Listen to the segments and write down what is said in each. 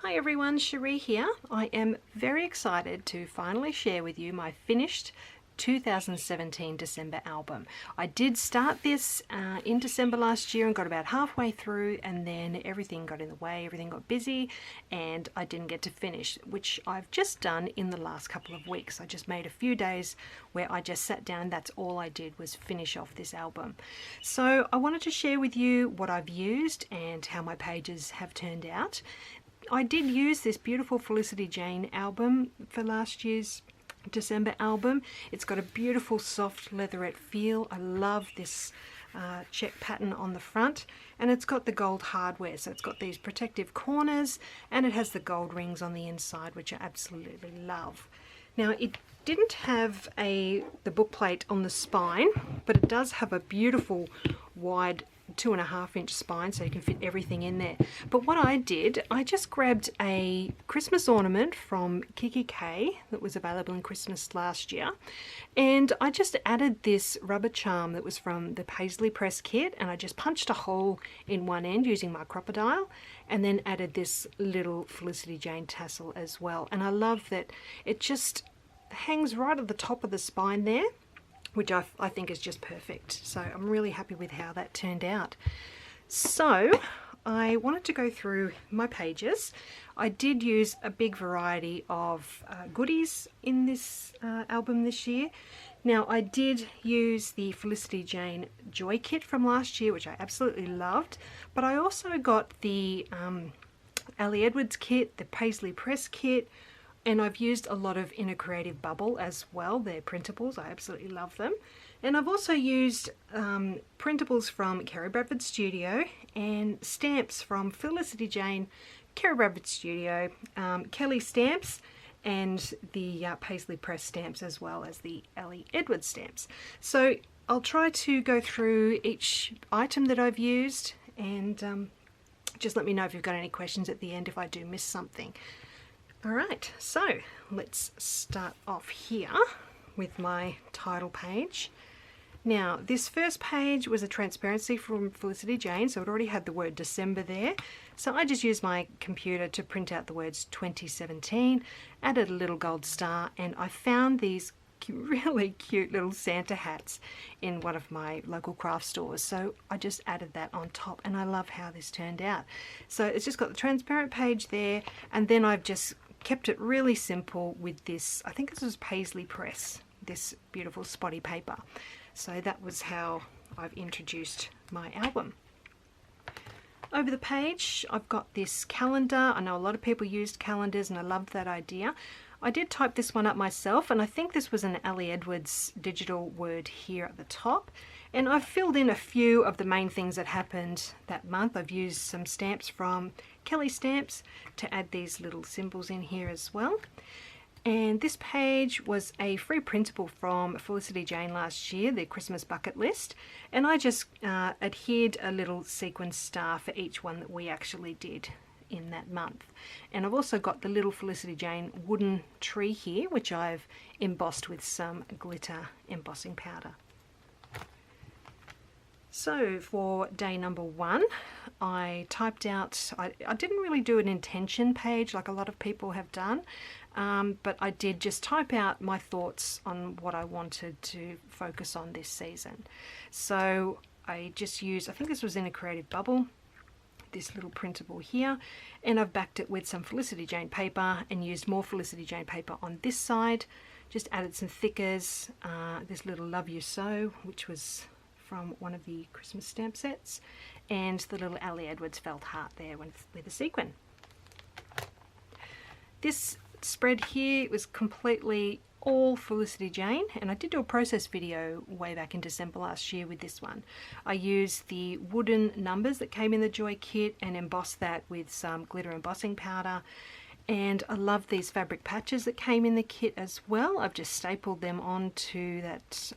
Hi everyone, Sheree here. I am very excited to finally share with you my finished 2017 December album. I did start this in December last year and got about halfway through, and then everything got in the way, everything got busy, and I didn't get to finish, which I've just done in the last couple of weeks. I just made a few days where I just sat down. That's all I did was finish off this album. So I wanted to share with you what I've used and how my pages have turned out. I did use this beautiful Felicity Jane album for last year's December album. It's got a beautiful soft leatherette feel. I love this check pattern on the front, and it's got the gold hardware, so it's got these protective corners and it has the gold rings on the inside, which I absolutely love. Now, it didn't have the book plate on the spine, but it does have a beautiful wide 2.5-inch spine, so you can fit everything in there. But what I did, I just grabbed a Christmas ornament from Kiki K that was available in Christmas last year, and I just added this rubber charm that was from the Paisley Press kit, and I just punched a hole in one end using my crocodile, and then added this little Felicity Jane tassel as well. And I love that it just hangs right at the top of the spine there, which I think is just perfect. So I'm really happy with how that turned out. So I wanted to go through my pages. I did use a big variety of goodies in this album this year. Now, I did use the Felicity Jane Joy kit from last year, which I absolutely loved, but I also got the Ali Edwards kit, the Paisley Press kit, and I've used a lot of Inner Creative Bubble as well. They're printables. I absolutely love them. And I've also used printables from Kerry Bradford Studio and stamps from Felicity Jane, Kerry Bradford Studio, Kelly stamps, and the Paisley Press stamps, as well as the Ali Edwards stamps. So I'll try to go through each item that I've used, and just let me know if you've got any questions at the end if I do miss something. Alright, so let's start off here with my title page. Now, this first page was a transparency from Felicity Jane, so it already had the word December there. So I just used my computer to print out the words 2017, added a little gold star, and I found these really cute little Santa hats in one of my local craft stores, so I just added that on top, and I love how this turned out. So it's just got the transparent page there, and then I've just kept it really simple with this, I think this was Paisley Press, this beautiful spotty paper. So that was how I've introduced my album. Over the page I've got this calendar. I know a lot of people used calendars and I loved that idea. I did type this one up myself, and I think this was an Ali Edwards digital word here at the top. And I've filled in a few of the main things that happened that month. I've used some stamps from Kelly Stamps to add these little symbols in here as well. And this page was a free printable from Felicity Jane last year, the Christmas bucket list. And I just adhered a little sequin star for each one that we actually did in that month. And I've also got the little Felicity Jane wooden tree here, which I've embossed with some glitter embossing powder. So for day number 1, I typed out, I didn't really do an intention page like a lot of people have done, but I did just type out my thoughts on what I wanted to focus on this season. So I just used, I think this was in a Creative Bubble, this little printable here, and I've backed it with some Felicity Jane paper and used more Felicity Jane paper on this side. Just added some thickers, this little Love You So, which was from one of the Christmas stamp sets, and the little Ali Edwards felt heart there with a sequin. This spread here was completely all Felicity Jane, and I did do a process video way back in December last year with this one. I used the wooden numbers that came in the Joy kit and embossed that with some glitter embossing powder, and I love these fabric patches that came in the kit as well. I've just stapled them onto that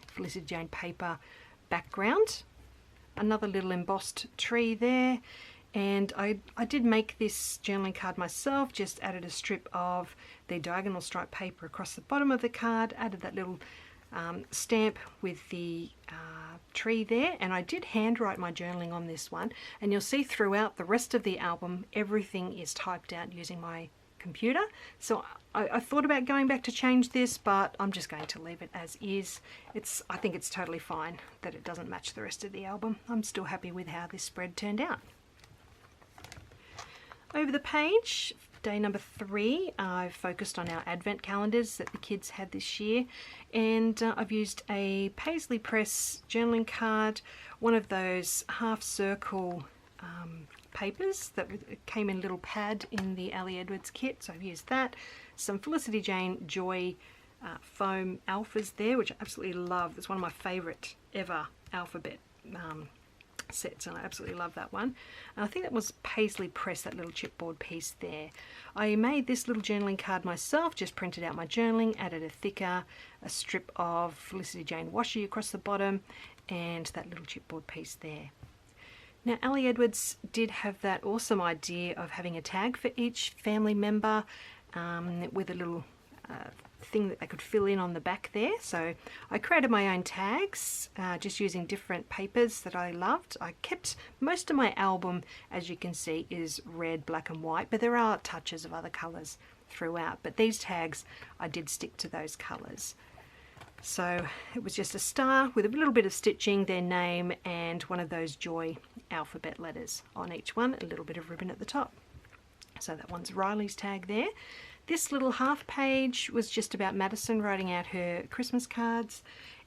Felicity Jane paper background. Another little embossed tree there, and I did make this journaling card myself. Just added a strip of the diagonal stripe paper across the bottom of the card, added that little stamp with the tree there, and I did handwrite my journaling on this one, and you'll see throughout the rest of the album everything is typed out using my computer. So I thought about going back to change this, but I'm just going to leave it as is. I think it's totally fine that it doesn't match the rest of the album. I'm still happy with how this spread turned out. Over the page, day number 3, I've focused on our advent calendars that the kids had this year, and I've used a Paisley Press journaling card, one of those half circle papers that came in a little pad in the Ali Edwards kit, so I've used that. Some Felicity Jane Joy foam alphas there, which I absolutely love. It's one of my favourite ever alphabet sets, and I absolutely love that one. And I think that was Paisley Press, that little chipboard piece there. I made this little journaling card myself, just printed out my journaling, added a strip of Felicity Jane washi across the bottom, and that little chipboard piece there. Now, Ali Edwards did have that awesome idea of having a tag for each family member with a little thing that they could fill in on the back there. So I created my own tags just using different papers that I loved. I kept most of my album, as you can see, is red, black and white, but there are touches of other colours throughout. But these tags, I did stick to those colours. So it was just a star with a little bit of stitching, their name, and one of those Joy alphabet letters on each one, a little bit of ribbon at the top. So that one's Riley's tag there. This little half page was just about Madison writing out her Christmas cards,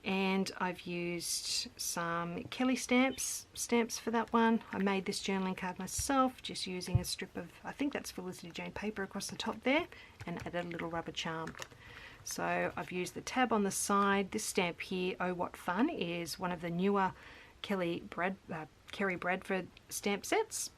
and I've used some Kelly stamps for that one. I made this journaling card myself, just using a strip of, I think that's Felicity Jane paper across the top there, and added a little rubber charm. So I've used the tab on the side. This stamp here, Oh What Fun, is one of the newer Kerry Bradford stamp sets.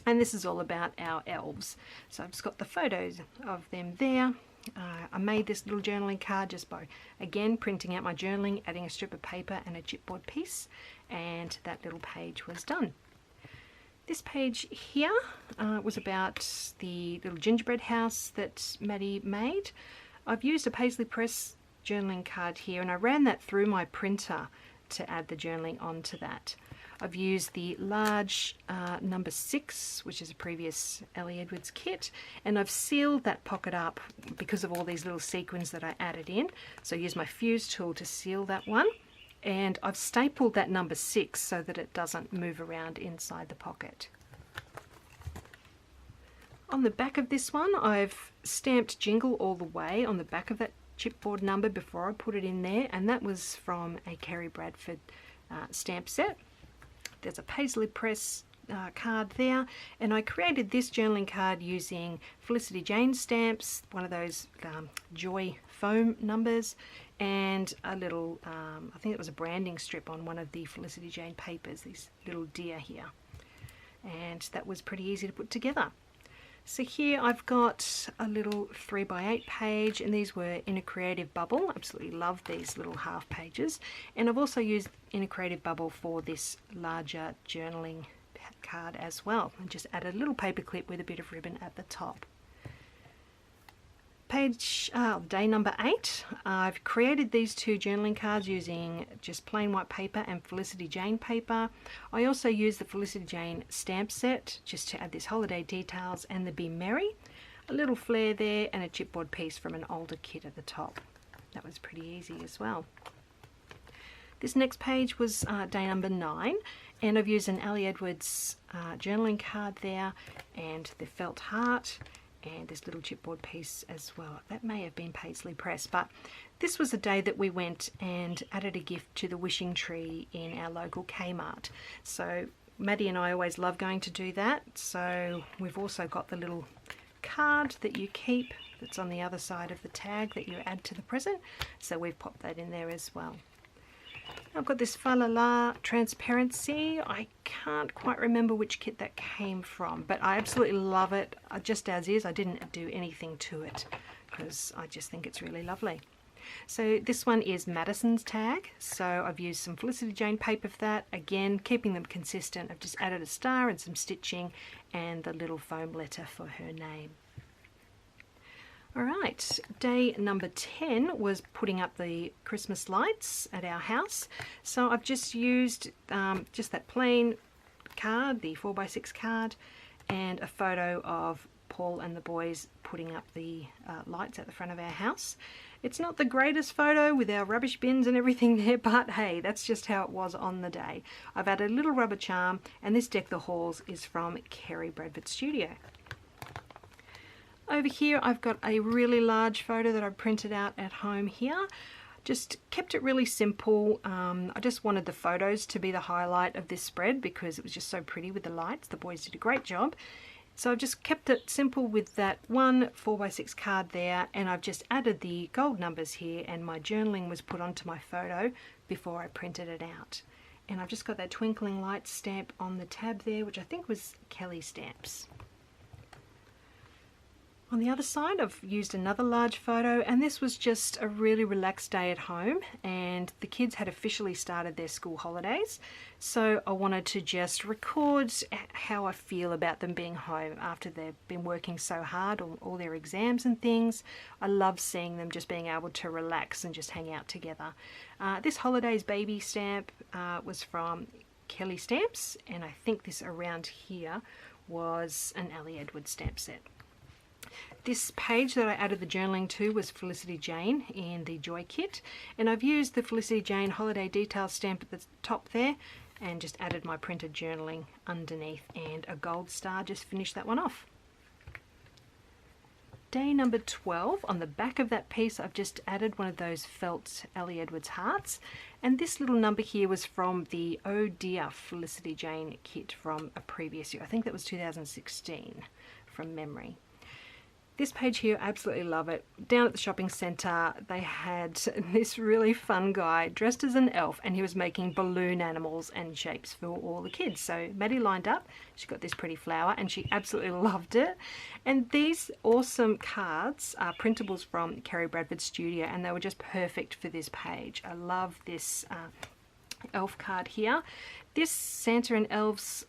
And this is all about our elves. So I've just got the photos of them there. I made this little journaling card just by, again, printing out my journaling, adding a strip of paper and a chipboard piece, and that little page was done. This page here was about the little gingerbread house that Maddie made. I've used a Paisley Press journaling card here, and I ran that through my printer to add the journaling onto that. I've used the large number 6, which is a previous Ali Edwards kit, and I've sealed that pocket up because of all these little sequins that I added in. So I used my fuse tool to seal that one, and I've stapled that number 6 so that it doesn't move around inside the pocket. On the back of this one, I've stamped Jingle All the Way on the back of that chipboard number before I put it in there, and that was from a Kerry Bradford stamp set. There's a Paisley Press card there, and I created this journaling card using Felicity Jane stamps, one of those Joy foam numbers, and a little, I think it was a branding strip on one of the Felicity Jane papers, these little deer here. And that was pretty easy to put together. So here I've got a little 3x8 page, and these were in a Creative Bubble. Absolutely love these little half pages. And I've also used in a Creative Bubble for this larger journaling card as well. And just added a little paper clip with a bit of ribbon at the top. Day number 8, I've created these 2 journaling cards using just plain white paper and Felicity Jane paper. I also used the Felicity Jane stamp set just to add this holiday details and the Be Merry, a little flare there, and a chipboard piece from an older kit at the top. That was pretty easy as well. This next page was day number 9, and I've used an Ali Edwards journaling card there, and the felt heart, and this little chipboard piece as well. That may have been Paisley Press, but this was a day that we went and added a gift to the wishing tree in our local Kmart. So Maddie and I always love going to do that. So we've also got the little card that you keep that's on the other side of the tag that you add to the present. So we've popped that in there as well. I've got this Fa La La transparency. I can't quite remember which kit that came from, but I absolutely love it just as is. I didn't do anything to it because I just think it's really lovely. So this one is Madison's tag. So I've used some Felicity Jane paper for that. Again, keeping them consistent. I've just added a star and some stitching and the little foam letter for her name. All right, day number 10 was putting up the Christmas lights at our house. So I've just used just that plain card, the 4x6 card, and a photo of Paul and the boys putting up the lights at the front of our house. It's not the greatest photo with our rubbish bins and everything there, but hey, that's just how it was on the day. I've added a little rubber charm, and this Deck the Halls is from Kerry Bradford Studio. Over here I've got a really large photo that I printed out at home here. Just kept it really simple. I just wanted the photos to be the highlight of this spread because it was just so pretty with the lights. The boys did a great job. So I've just kept it simple with that one 4x6 card there, and I've just added the gold numbers here, and my journaling was put onto my photo before I printed it out. And I've just got that twinkling lights stamp on the tab there, which I think was Kelly Stamps. On the other side, I've used another large photo, and this was just a really relaxed day at home, and the kids had officially started their school holidays, so I wanted to just record how I feel about them being home after they've been working so hard on all their exams and things. I love seeing them just being able to relax and just hang out together. This holidays baby stamp was from Kelly Stamps, and I think this around here was an Ellie Edwards stamp set. This page that I added the journaling to was Felicity Jane in the Joy Kit, and I've used the Felicity Jane Holiday Details stamp at the top there and just added my printed journaling underneath, and a gold star just finished that one off. Day number 12, on the back of that piece I've just added one of those felt Ellie Edwards hearts, and this little number here was from the Oh Dear Felicity Jane kit from a previous year. I think that was 2016 from memory. This page here, absolutely love it. Down at the shopping centre, they had this really fun guy dressed as an elf, and he was making balloon animals and shapes for all the kids. So Maddie lined up, she got this pretty flower, and she absolutely loved it. And these awesome cards are printables from Kerry Bradford Studio, and they were just perfect for this page. I love this elf card here. This Santa and Elves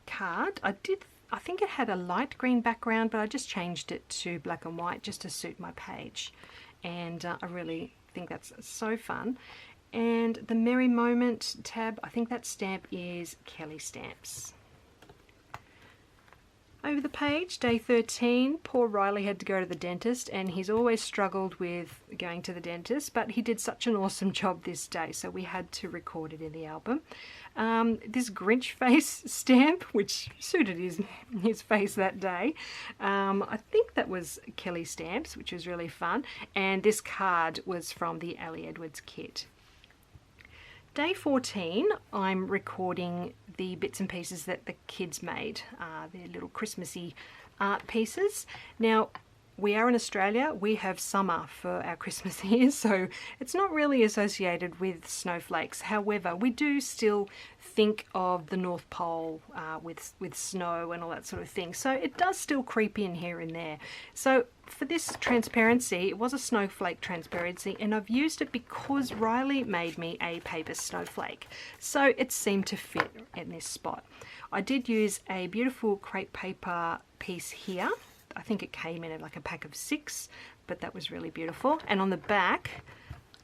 card, I think it had a light green background, but I just changed it to black and white just to suit my page, and I really think that's so fun. And the Merry Moment tab, I think that stamp is Kelly Stamps. Over the page, day 13, poor Riley had to go to the dentist, and he's always struggled with going to the dentist, but he did such an awesome job this day, so we had to record it in the album. This Grinch face stamp, which suited his face that day, I think that was Kelly Stamps, which was really fun, and this card was from the Ellie Edwards kit. Day 14, I'm recording the bits and pieces that the kids made, their little Christmassy art pieces. Now, we are in Australia, we have summer for our Christmas here, so it's not really associated with snowflakes. However, we do still think of the North Pole with snow and all that sort of thing, so it does still creep in here and there. So for this transparency, it was a snowflake transparency, and I've used it because Riley made me a paper snowflake, so it seemed to fit in this spot. I did use a beautiful crepe paper piece here. I think it came in like a pack of 6, but that was really beautiful. And on the back,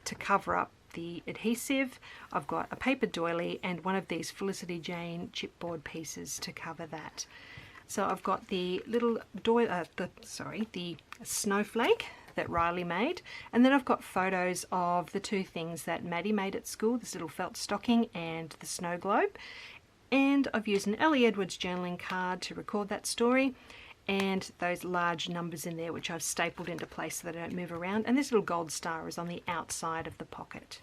to cover up the adhesive, I've got a paper doily and one of these Felicity Jane chipboard pieces to cover that. So I've got the little the snowflake that Riley made, and then I've got photos of the two things that Maddie made at school, this little felt stocking and the snow globe. And I've used an Ellie Edwards journaling card to record that story, and those large numbers in there which I've stapled into place so they don't move around, and this little gold star is on the outside of the pocket.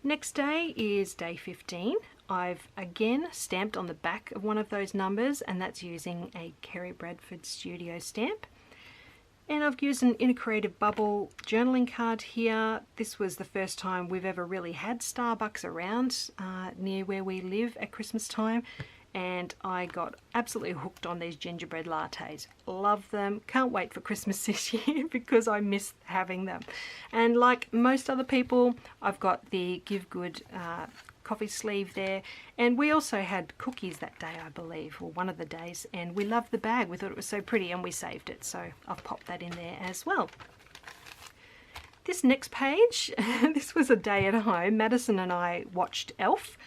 Next day is day 15. I've again stamped on the back of one of those numbers, and that's using a Kerry Bradford Studio stamp. And I've used an Inner Creative Bubble journaling card here. This was the first time we've ever really had Starbucks around near where we live at Christmas time, and I got absolutely hooked on these gingerbread lattes. Love them. Can't wait for Christmas this year because I miss having them. And like most other people, I've got the Give Good coffee sleeve there. And we also had cookies that day, I believe, or one of the days, and we loved the bag. We thought it was so pretty and we saved it, so I've popped that in there as well. This next page, this was a day at home. Madison and I watched Elf,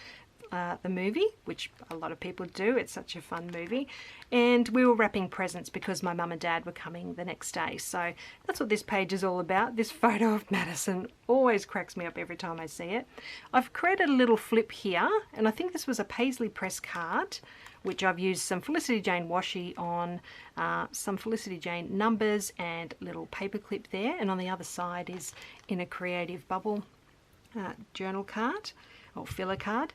the movie, which a lot of people do. It's such a fun movie. And we were wrapping presents because my mum and dad were coming the next day. So that's what this page is all about. This photo of Madison always cracks me up every time I see it. I've created a little flip here, and I think this was a Paisley Press card, which I've used some Felicity Jane washi on, some Felicity Jane numbers and little paper clip there. And on the other side is in a Creative Bubble journal card or filler card.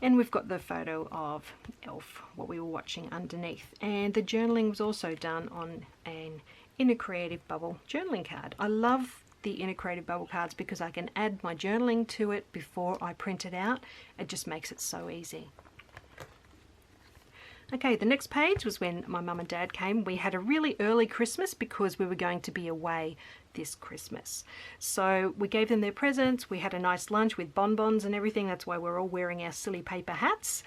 And we've got the photo of Elf, what we were watching underneath. And the journaling was also done on an Inner Creative Bubble journaling card. I love the Inner Creative Bubble cards because I can add my journaling to it before I print it out. It just makes it so easy. Okay, the next page was when my mum and dad came. We had a really early Christmas because we were going to be away this Christmas. So we gave them their presents. We had a nice lunch with bonbons and everything. That's why we're all wearing our silly paper hats.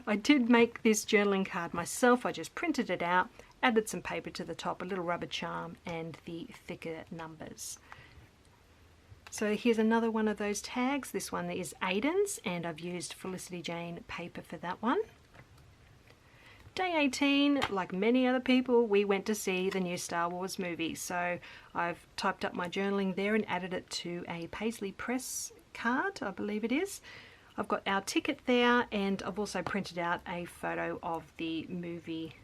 I did make this journaling card myself. I just printed it out, added some paper to the top, a little rubber charm, and the thicker numbers. So here's another one of those tags. This one is Aiden's, and I've used Felicity Jane paper for that one. Day 18, like many other people, we went to see the new Star Wars movie. So I've typed up my journaling there and added it to a Paisley Press card, I believe it is. I've got our ticket there, and I've also printed out a photo of the movie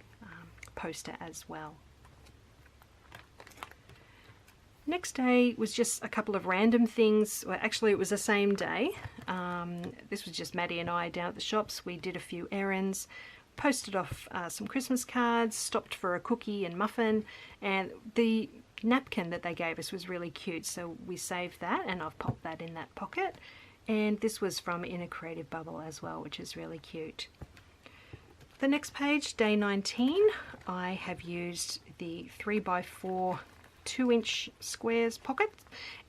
poster as well. Next day was just a couple of random things. Well, actually it was the same day. This was just Maddie and I down at the shops. We did a few errands, posted off some Christmas cards, stopped for a cookie and muffin, and the napkin that they gave us was really cute, so we saved that and I've popped that in that pocket. And this was from Inner Creative Bubble as well, which is really cute. The next page, day 19, I have used the 3x4 2-inch squares pocket,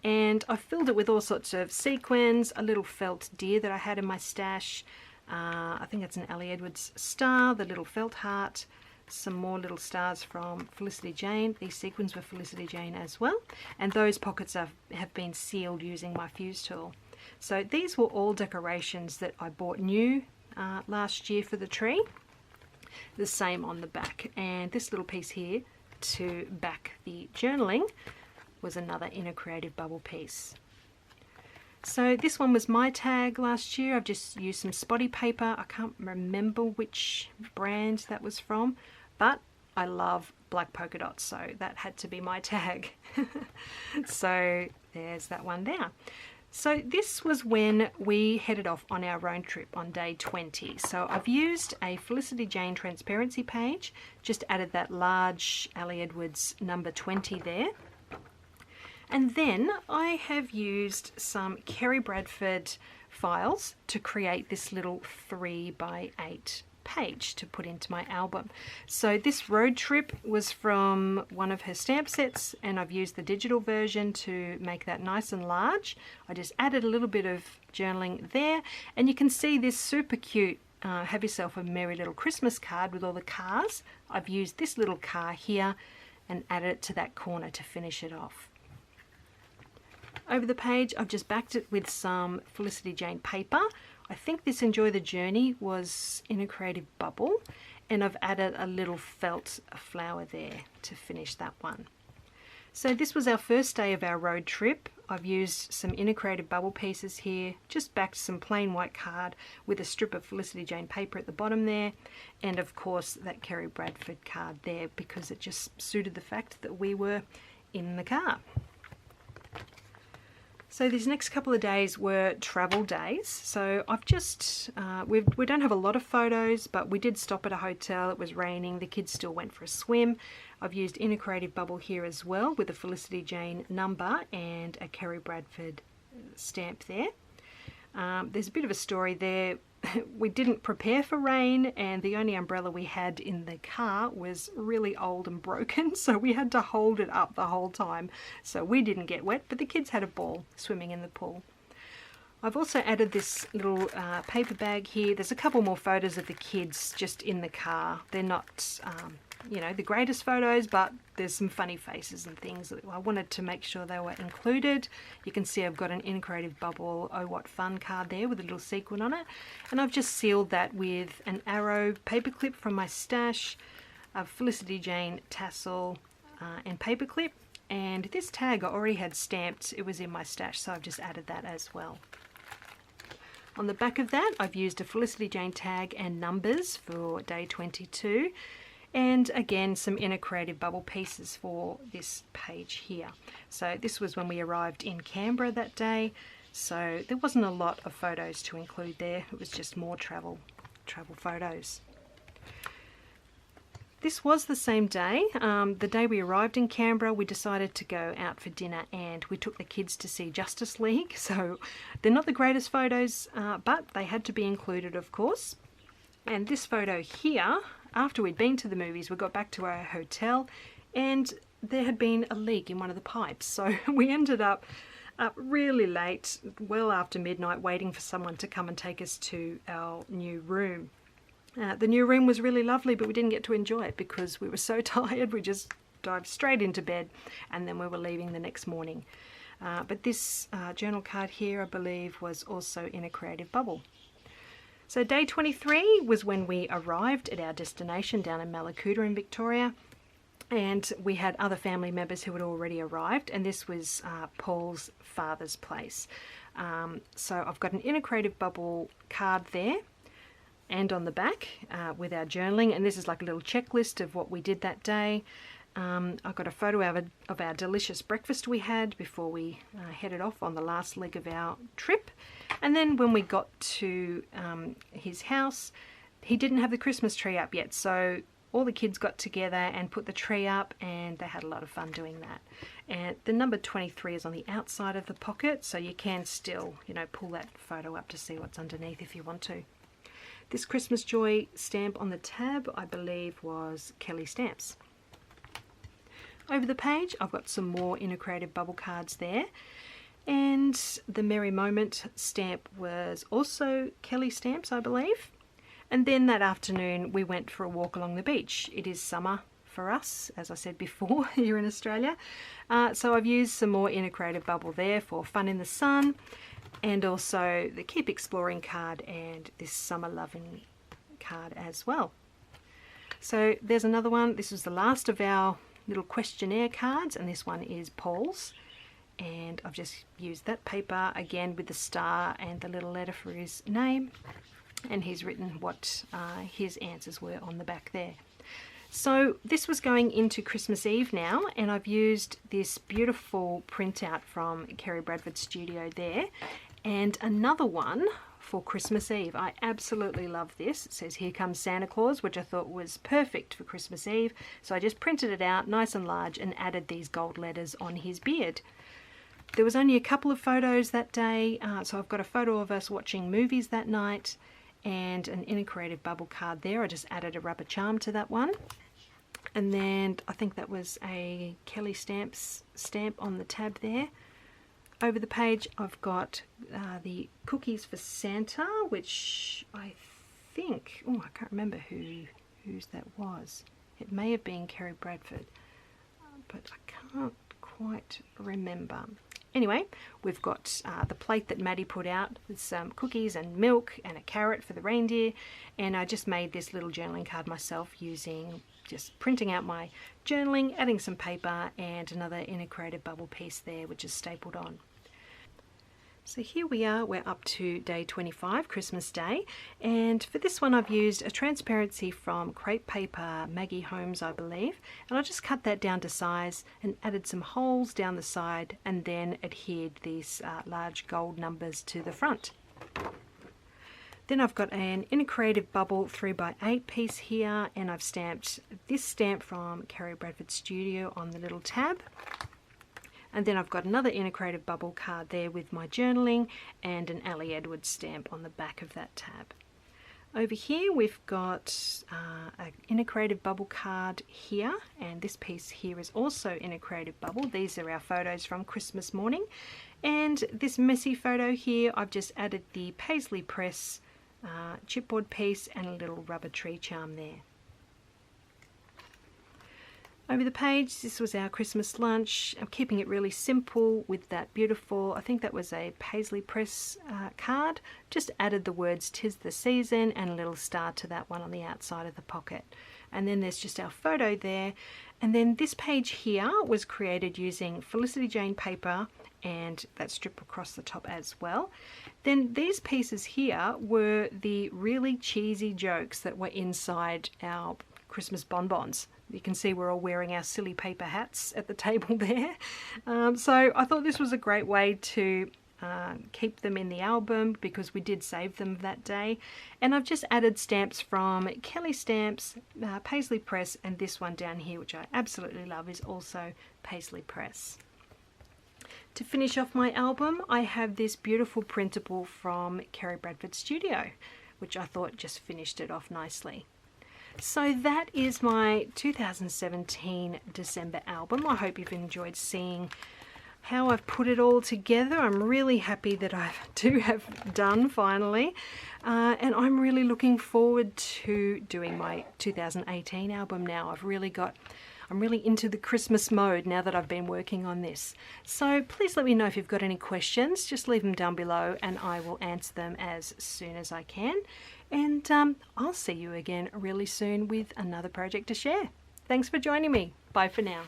and I filled it with all sorts of sequins, a little felt deer that I had in my stash. I think it's an Ellie Edwards star, the little felt heart, some more little stars from Felicity Jane. These sequins were Felicity Jane as well, and those pockets have been sealed using my fuse tool. So these were all decorations that I bought new last year for the tree. The same on the back, and this little piece here to back the journaling was another Inner Creative Bubble piece. So this one was my tag last year. I've just used some spotty paper. I can't remember which brand that was from, but I love black polka dots, so that had to be my tag. So there's that one there. So this was when we headed off on our road trip on day 20. So I've used a Felicity Jane transparency page, just added that large Ellie Edwards number 20 there. And then I have used some Kerry Bradford files to create this little 3x8 page to put into my album. So this road trip was from one of her stamp sets, and I've used the digital version to make that nice and large. I just added a little bit of journaling there, and you can see this super cute have yourself a merry little Christmas card with all the cars. I've used this little car here and added it to that corner to finish it off. Over the page, I've just backed it with some Felicity Jane paper. I think this Enjoy the Journey was in a Creative Bubble, and I've added a little felt flower there to finish that one. So this was our first day of our road trip. I've used some Inner Creative Bubble pieces here, just backed some plain white card with a strip of Felicity Jane paper at the bottom there, and of course that Kerry Bradford card there because it just suited the fact that we were in the car. So these next couple of days were travel days. So I've just, we don't have a lot of photos, but we did stop at a hotel. It was raining. The kids still went for a swim. I've used Inner Creative Bubble here as well with a Felicity Jane number and a Kerry Bradford stamp there. There's a bit of a story there. We didn't prepare for rain, and the only umbrella we had in the car was really old and broken, so we had to hold it up the whole time. So we didn't get wet, but the kids had a ball swimming in the pool. I've also added this little paper bag here. There's a couple more photos of the kids just in the car. They're not, you know, the greatest photos, but there's some funny faces and things that I wanted to make sure they were included. You can see I've got an In a Creative Bubble Oh What Fun card there with a little sequin on it. And I've just sealed that with an arrow paperclip from my stash, a Felicity Jane tassel and paperclip. And this tag I already had stamped. It was in my stash, so I've just added that as well. On the back of that, I've used a Felicity Jane tag and numbers for day 22. And again, some In a Creative Bubble pieces for this page here. So this was when we arrived in Canberra that day. So there wasn't a lot of photos to include there. It was just more travel photos. This was the same day. The day we arrived in Canberra, we decided to go out for dinner and we took the kids to see Justice League. So they're not the greatest photos, but they had to be included, of course. And this photo here, after we'd been to the movies, we got back to our hotel and there had been a leak in one of the pipes. So we ended up really late, well after midnight, waiting for someone to come and take us to our new room. The new room was really lovely, but we didn't get to enjoy it because we were so tired. We just dived straight into bed and then we were leaving the next morning. But this journal card here, I believe, was also In a Creative Bubble. So day 23 was when we arrived at our destination down in Mallacoota in Victoria. And we had other family members who had already arrived, and this was Paul's father's place. So I've got an In a Creative Bubble card there and on the back with our journaling, and this is like a little checklist of what we did that day. I've got a photo of our delicious breakfast we had before we headed off on the last leg of our trip. And then when we got to his house, he didn't have the Christmas tree up yet, so all the kids got together and put the tree up, and they had a lot of fun doing that. And the number 23 is on the outside of the pocket, so you can still, you know, pull that photo up to see what's underneath if you want to. This Christmas Joy stamp on the tab, I believe, was Kelly Stamps. Over the page, I've got some more In a Creative Bubble cards there. And the Merry Moment stamp was also Kelly Stamps, I believe. And then that afternoon, we went for a walk along the beach. It is summer for us, as I said before, here in Australia. So I've used some more In a Creative Bubble there for fun in the sun, and also the Keep Exploring card and this Summer Loving card as well. So there's another one. This was the last of our little questionnaire cards, and this one is Paul's. And I've just used that paper again with the star and the little letter for his name. And he's written what his answers were on the back there. So this was going into Christmas Eve now, and I've used this beautiful printout from Kerry Bradford's studio there, and another one for Christmas Eve. I absolutely love this. It says Here Comes Santa Claus, which I thought was perfect for Christmas Eve. So I just printed it out nice and large and added these gold letters on his beard. There was only a couple of photos that day, so I've got a photo of us watching movies that night and an In a Creative Bubble card there. I just added a rubber charm to that one. And then I think that was a Kelly Stamps stamp on the tab there. Over the page I've got the Cookies for Santa, which I think, oh, I can't remember whose that was. It may have been Kerry Bradford, but I can't quite remember. Anyway, we've got the plate that Maddie put out with some cookies and milk and a carrot for the reindeer, and I just made this little journaling card myself using just printing out my journaling, adding some paper and another In a Creative Bubble piece there which is stapled on. So here we are, we're up to day 25, Christmas Day, and for this one I've used a transparency from crepe paper, Maggie Holmes I believe, and I just cut that down to size and added some holes down the side and then adhered these large gold numbers to the front. Then I've got an In a Creative Bubble 3x8 piece here, and I've stamped this stamp from Kerry Bradford Studio on the little tab. And then I've got another In a Creative Bubble card there with my journaling and an Ali Edwards stamp on the back of that tab. Over here we've got an Inner Creative Bubble card here, and this piece here is also Inner Creative Bubble. These are our photos from Christmas morning, and this messy photo here I've just added the Paisley Press chipboard piece and a little rubber tree charm there. Over the page, this was our Christmas lunch. I'm keeping it really simple with that beautiful, I think that was a Paisley Press card. Just added the words "'Tis the season" and a little star to that one on the outside of the pocket. And then there's just our photo there. And then this page here was created using Felicity Jane paper and that strip across the top as well. Then these pieces here were the really cheesy jokes that were inside our Christmas bonbons. You can see we're all wearing our silly paper hats at the table there. So I thought this was a great way to keep them in the album because we did save them that day. And I've just added stamps from Kelly Stamps, Paisley Press, and this one down here, which I absolutely love, is also Paisley Press. To finish off my album, I have this beautiful printable from Kerry Bradford Studio, which I thought just finished it off nicely. So that is my 2017 December album. I hope you've enjoyed seeing how I've put it all together. I'm really happy that I do have done finally. And I'm really looking forward to doing my 2018 album now. I'm really into the Christmas mode now that I've been working on this. So please let me know if you've got any questions. Just leave them down below and I will answer them as soon as I can. And I'll see you again really soon with another project to share. Thanks for joining me. Bye for now.